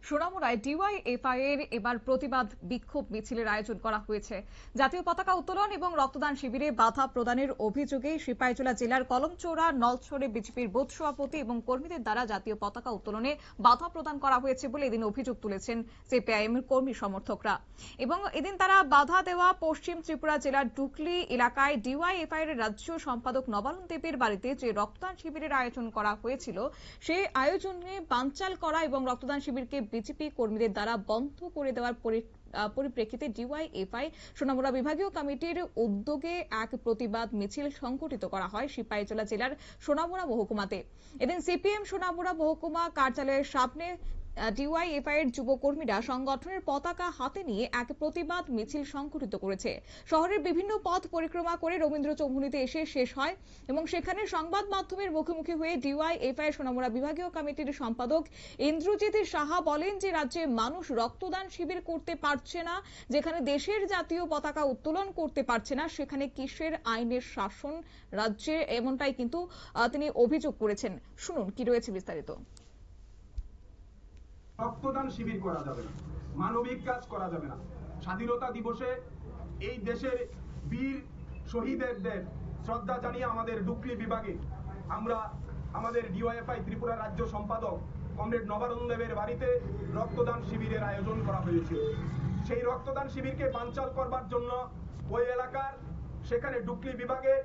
সোনামুড়ায় DYFI এর এবার প্রতিবাদ বিক্ষোভ মিছিলের আয়োজন করা হয়েছে। জাতীয় পতাকা উত্তোলন এবং রক্তদান শিবিরে বাধা প্রদানের অভিযোগে সিপাহীজলা জেলার কলমচৌড়া নলছড়ে বিজেপির বুথ সভাপতি এবং কর্মীদের দ্বারা জাতীয় পতাকা উত্তোলনে বাধা প্রদান করা হয়েছে বলে এদিন অভিযোগ তুলেছেন সিপিআইএম এর কর্মী সমর্থকরা। এবং এদিন তারা বাধা দেওয়া পশ্চিম ত্রিপুরা জেলার ডুকলি এলাকায় ডিওয়াইএফআই এর রাজ্য সম্পাদক নবারুণ দেবের বাড়িতে যে রক্তদান শিবিরের আয়োজন করা হয়েছিল সেই আয়োজনে বানচাল করা এবং রক্তদান শিবিরকে বিজেপি কর্মীদের দ্বারা বন্ধ করে দেওয়ার পরিপ্রেক্ষিতে ডিওয়াইএফআই সোনামুড়া বিভাগীয় কমিটির উদ্যোগে এক প্রতিবাদ মিছিল সংগঠিত করা হয় সিপাহীজলা জেলার সোনামুড়া মহকুমাতে। এদিন সিপিএম সোনামুড়া মহকুমা কার্যালয়ের সামনে ডিওয়াইএফআই এর যুব কর্মীরা সংগঠনের পতাকা হাতে নিয়ে এক প্রতিবাদ মিছিল সংগঠিত করেছে। শহরের বিভিন্ন পথ পরিক্রমা করে রবীন্দ্র চৌমুহনীতে এসে শেষ হয় এবং সেখানে সংবাদ মাধ্যমের মুখোমুখি হয়ে ডিওয়াইএফআই সোনামুড়া বিভাগীয় কমিটির সম্পাদক ইন্দ্রজিৎ সাহা বলেন যে রাজ্যে মানুষ রক্তদান শিবির করতে পারছে না, যেখানে দেশের জাতীয় পতাকা উত্তোলন করতে পারছে না, সেখানে কিসের আইনের শাসন রাজ্যে, এমনটাই কিন্তু তিনি অভিযোগ করেছেন। শুনুন কি রয়েছে বিস্তারিত। রক্তদান শিবির করা যাবে না, মানবিক কাজ করা যাবে না। স্বাধীনতা দিবসে এই দেশের বীর শহীদদের শ্রদ্ধা জানিয়ে আমাদের ডুকলি বিভাগে আমরা আমাদের ডিওয়াইএফআই ত্রিপুরা রাজ্য সম্পাদক কমরেড নবারুণ দেবের বাড়িতে রক্তদান শিবিরের আয়োজন করা হয়েছিল। সেই রক্তদান শিবিরকে বানচাল করবার জন্য ওই এলাকার সেখানে ডুকলি বিভাগে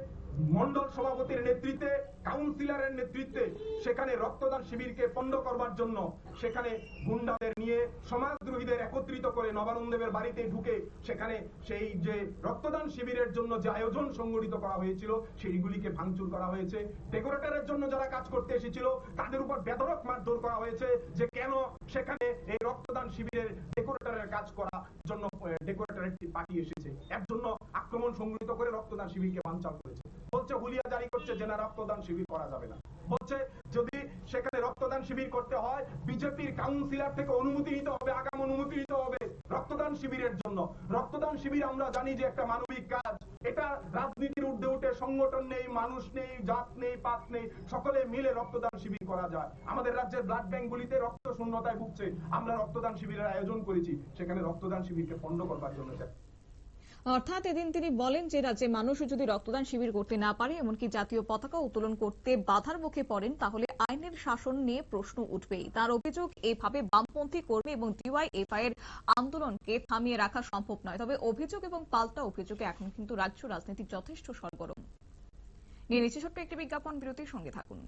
মন্ডল সভাপতির নেতৃত্বে, কাউন্সিলরের নেতৃত্বে সেখানে রক্তদান শিবিরকে পণ্ড করবার জন্য সেখানে গুন্ডাদের নিয়ে সমাজদ্রোহীদের একত্রিত করে নবারুণ দেবের বাড়িতে ঢুকে সেখানে সেই যে রক্তদান শিবিরের জন্য যে আয়োজন সংগঠিত করা হয়েছিল সেইগুলিকে ভাঙচুর করা হয়েছে। ডেকোরেটরের জন্য যারা কাজ করতে এসেছিল তাদের উপর বেধড়ক মারধর করা হয়েছে যে কেন সেখানে এই রক্তদান শিবিরের ডেকোরেটরের কাজ করার জন্য ডেকোরেটরের পার্টি এসেছে, এর জন্য আক্রমণ সংগঠিত করে রক্তদান শিবিরকে বানচাল করেছে। বলছে হুলিয়া জারি করছে যে না রক্তদান শিবির করা যাবে না। বলছে যদি সেখানে রক্তদান শিবির করতে হয় বিজেপির কাউন্সিলর থেকে অনুমতি নিতে হবে, আগাম অনুমতি নিতে হবে রক্তদান শিবিরের জন্য। রক্তদান শিবির আমরা জানি যে একটা মানবিক কাজ, এটা রাজনীতির ঊর্ধ্বে উঠে সংগঠন নেই, মানুষ নেই, জাত নেই, পাত নেই, সকলে মিলে রক্তদান শিবির করা যায়। আমাদের রাজ্যের ব্লাড ব্যাংকগুলিতে রক্ত শূন্যতায় ভুগছে, আমরা রক্তদান শিবিরের আয়োজন করেছি, সেখানে রক্তদান শিবিরকে পণ্ড করবার জন্য। অর্থাৎ এদিন তিনি বলেন যে রাজ্যে মানুষ যদি রক্তদান শিবির করতে না পারে, এমনকি জাতীয় পতাকা উত্তোলন করতে বাধার মুখে পড়েন, তাহলে আইনের শাসন নিয়ে প্রশ্ন উঠবেই। তার অভিযোগ এইভাবে বামপন্থী কর্মী এবং ডিওয়াইএফআই এর আন্দোলনকে থামিয়ে রাখা সম্ভব নয়। তবে অভিযোগ এবং পাল্টা অভিযোগে এখন কিন্তু রাজ্য রাজনীতি যথেষ্ট সরগরম। নিয়ে নিচ্ছে ছোট্ট একটি বিজ্ঞাপন বিরতির সঙ্গে থাকুন।